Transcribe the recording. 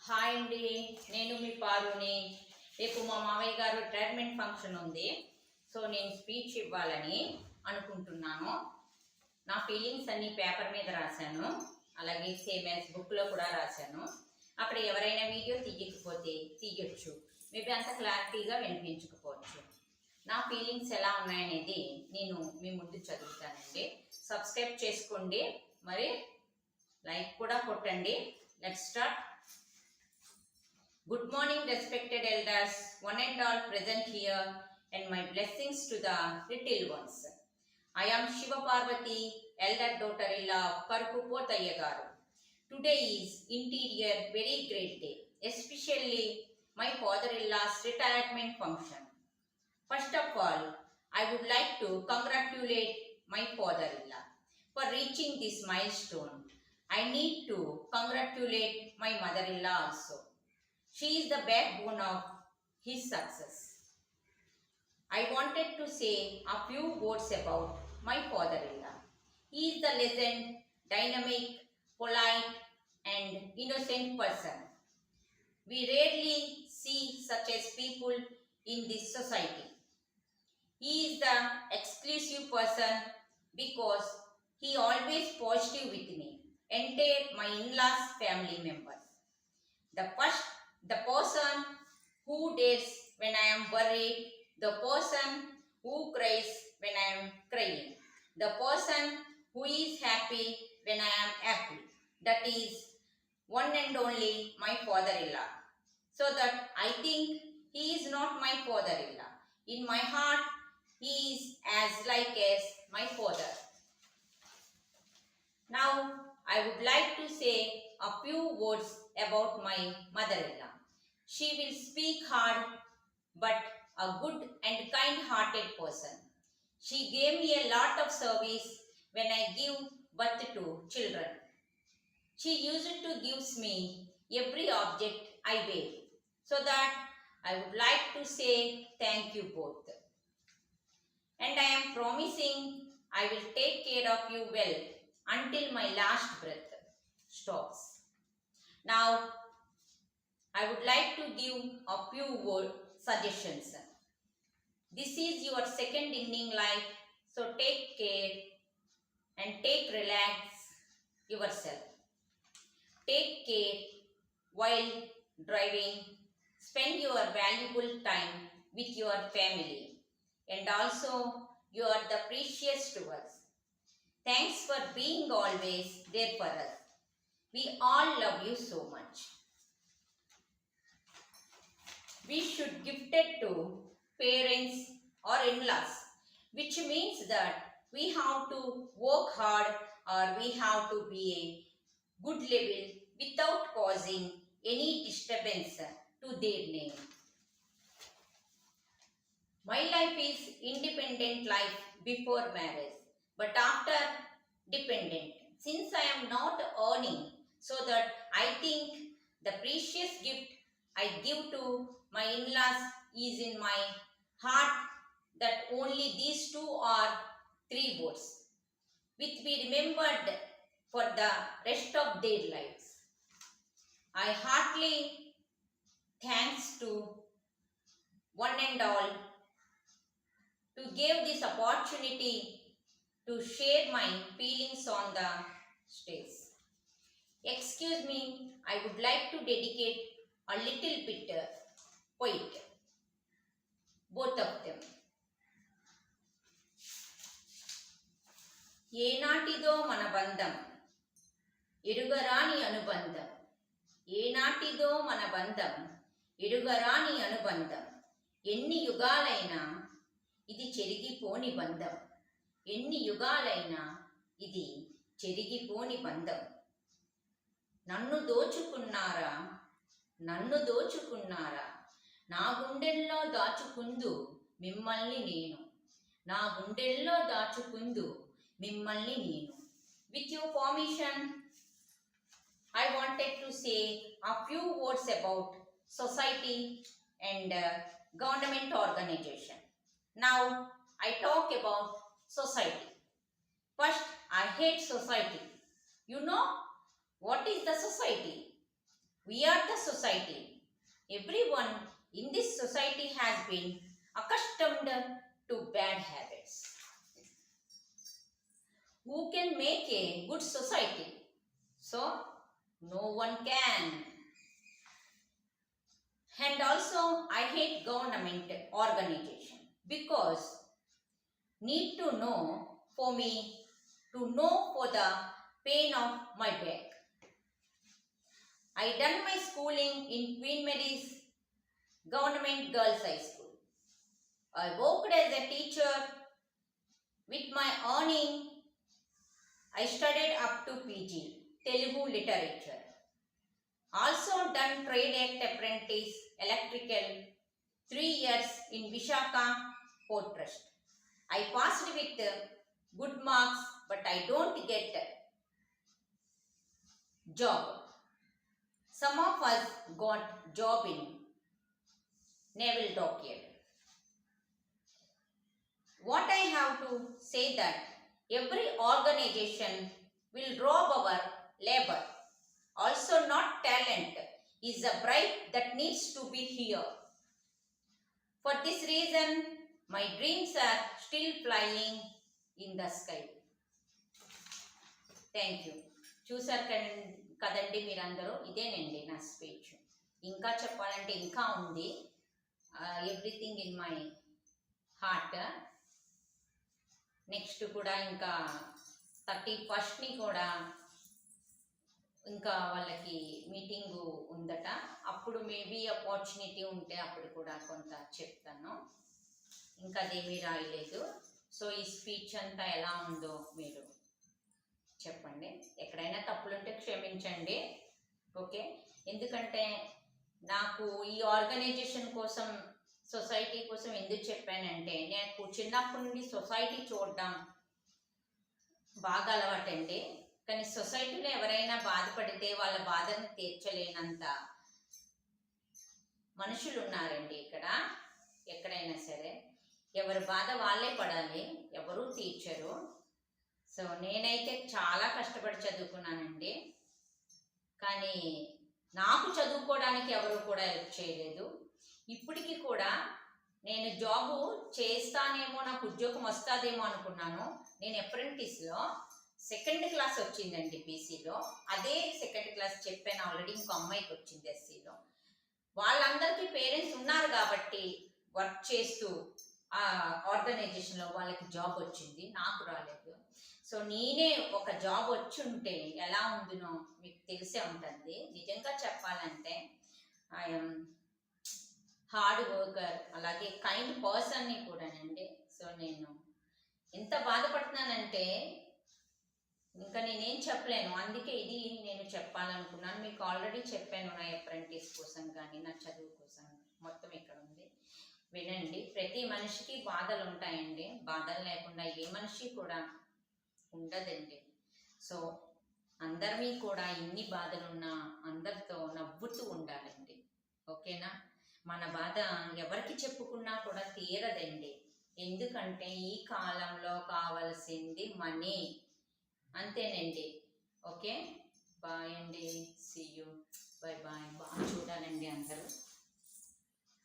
Hi అండి, నేను మీ పారుని. రేపు మా మావయ్య గారు రిటైర్మెంట్ ఫంక్షన్ ఉంది. సో నేను స్పీచ్ ఇవ్వాలని అనుకుంటున్నాను. నా ఫీలింగ్స్ అన్ని పేపర్ మీద రాశాను, అలాగే సేమ్ యాజ్ బుక్లో కూడా రాశాను. అక్కడ ఎవరైనా వీడియో తీయకపోతే తీయొచ్చు, మేబీ అంత క్లారిటీగా వినిపించకపోవచ్చు. నా ఫీలింగ్స్ ఎలా ఉన్నాయనేది నేను మీ ముందు చదువుతానండి. సబ్స్క్రైబ్ చేసుకోండి, మరి లైక్ కూడా కొట్టండి. Let's start. Good morning, respected elders, one and all present here, and my blessings to the little ones. I am Shiva Parvati, elder daughter-in-law of Karupotaya Garu. Today is interior very great day, especially my father-in-law's retirement function. First of all, I would like to congratulate my father-in-law for reaching this milestone. I need to congratulate my mother-in-law also. She is the backbone of his success. I wanted to say a few words about my father-in-law. He is the legend, dynamic, polite, and innocent person. We rarely see such as people in this society. He is the exclusive person because he always positive with me, entire my in-laws family members. The person who dares when I am worried, the person who cries when I am crying, the person who is happy when I am happy. That is one and only my father-in-law. So that I think he is not my father-in-law. In my heart, he is as like as my father. Now, I would like to say a few words about my mother-in-law. She will speak hard, but a good and kind-hearted person. She gave me a lot of service when I give birth to children. She used to give me every object I wear, so that I would like to say thank you both. And I am promising I will take care of you well until my last breath stops. Now, I would like to give a few suggestions. This is your second inning life, so take care and relax yourself. Take care while driving. Spend your valuable time with your family, and also you are the precious to us. Thanks for being always there for us. We all love you so much. We should gift it to parents or in-laws, which means that we have to work hard or we have to be a good level without causing any disturbance to their name. My life is independent life before marriage, but after dependent. Since I am not earning, so that I think the precious gift I give to my in-laws is in my heart, that only these two or three words which be remembered for the rest of their lives. I heartily thanks to one and all to give this opportunity to share my feelings on the stage. Excuse me, I would like to dedicate a little bit poet, both of them. ఏనాటిదో మన బంధం ఎరుగరాని అనుబంధం, ఏనాటిదో మన బంధం ఎరుగరాని అనుబంధం, ఎన్ని యుగాలైనా ఇది చెరిగిపోని బంధం, ఎన్ని యుగాలైనా ఇది చెరిగిపోని బంధం. నన్ను దోచుకున్నారా, నన్ను దోచుకున్నారా, నా గుండెల్లో దాచుకుందు మిమ్మల్ని నేను, నా గుండెల్లో దాచుకుందు మిమ్మల్ని నేను. With your permission, I wanted to say a few words about society and government organization. Now, I talk about society. First, I hate society. You know what is the society? We are the society. Everyone in this society has been accustomed to bad habits. Who can make a good society? So, no one can. And also, I hate government organization because need to know for me to know for the pain of my back. I done my schooling in Queen Mary's Government Girls High School. I worked as a teacher. With my earning, I studied up to PG, Telugu literature. Also done trade act apprentice, electrical, 3 years in Vishaka Port Trust. I passed with good marks, but I don't get job. Some of us got job in naval dockyard. What I have to say that every organization will rob our labor. Also not talent is a bribe that needs to be here. For this reason, my dreams are still flying in the sky. Thank you. చూసారు కదండి మీరందరూ, ఇదేనండి నా speech. ఇంకా చెప్పాలంటే ఇంకా ఉంది. Everything in my heart. Next కూడా ఇంకా 31st కూడా ఇంకా వాళ్ళకి మీటింగు ఉందట. అప్పుడు మేబీ ఆపర్చునిటీ ఉంటే అప్పుడు కూడా కొంత చెప్తాను. ఇంకా అదేమీ రాయలేదు. సో ఈ స్పీచ్ అంతా ఎలా ఉందో మీరు చెప్పండి. ఎక్కడైనా తప్పులుంటే క్షమించండి. ఓకే, ఎందుకంటే నాకు ఈ ఆర్గనైజేషన్ కోసం, సొసైటీ కోసం ఎందుకు చెప్పానంటే, నాకు చిన్నప్పటి నుండి సొసైటీ చూడడం బాగా అలవాటండి. కానీ సొసైటీలో ఎవరైనా బాధపడితే వాళ్ళ బాధను తీర్చలేనంత మనుషులు ఉన్నారండి ఇక్కడ. ఎక్కడైనా సరే ఎవరి బాధ వాళ్ళే పడాలి, ఎవరూ తీర్చరు. సో నేనైతే చాలా కష్టపడి చదువుకున్నానండి, కానీ నాకు చదువుకోవడానికి ఎవరు కూడా హెల్ప్ చేయలేదు. ఇప్పటికీ కూడా నేను జాబు చేస్తానేమో, నాకు ఉద్యోగం వస్తుందేమో అనుకున్నాను. నేను అప్రెంటిస్లో 2nd క్లాస్ వచ్చిందండి బీసీలో. అదే 2nd క్లాస్ చెప్పాను ఆల్రెడీ. ఇంకో అమ్మాయికి వచ్చింది ఎస్సీలో. వాళ్ళందరికీ పేరెంట్స్ ఉన్నారు కాబట్టి వర్క్ చేస్తూ ఆ ఆర్గనైజేషన్లో వాళ్ళకి జాబ్ వచ్చింది, నాకు రాలేదు. సో నేనే ఒక జాబ్ వచ్చి ఉంటే ఎలా ఉందినో మీకు తెలిసే ఉంటుంది. నిజంగా చెప్పాలంటే ఐఎమ్ హార్డ్ వర్కర్, అలాగే కైండ్ పర్సన్ని కూడానండి. సో నేను ఎంత బాధపడుతున్నానంటే ఇంకా నేనేం చెప్పలేను. అందుకే ఇది నేను చెప్పాలనుకున్నాను. మీకు ఆల్రెడీ చెప్పాను నా అప్రెంటిస్ కోసం కానీ నా చదువు కోసం. మొత్తం ఇక్కడ ఉంది, వినండి. ప్రతి మనిషికి బాధలు ఉంటాయండి. బాధలు లేకుండా ఏ మనిషి కూడా ఉండదండి. సో అందరినీ కూడా ఎన్ని బాధలున్నా అందరితో నవ్వుతూ ఉండాలండి. ఓకేనా? మన బాధ ఎవరికి చెప్పుకున్నా కూడా తీరదండి. ఎందుకంటే ఈ కాలంలో కావాల్సింది మనీ. అంతేనండి. ఓకే, బాయ్ అండి. See you. Bye bye. బాగా చూడాలండి అందరూ.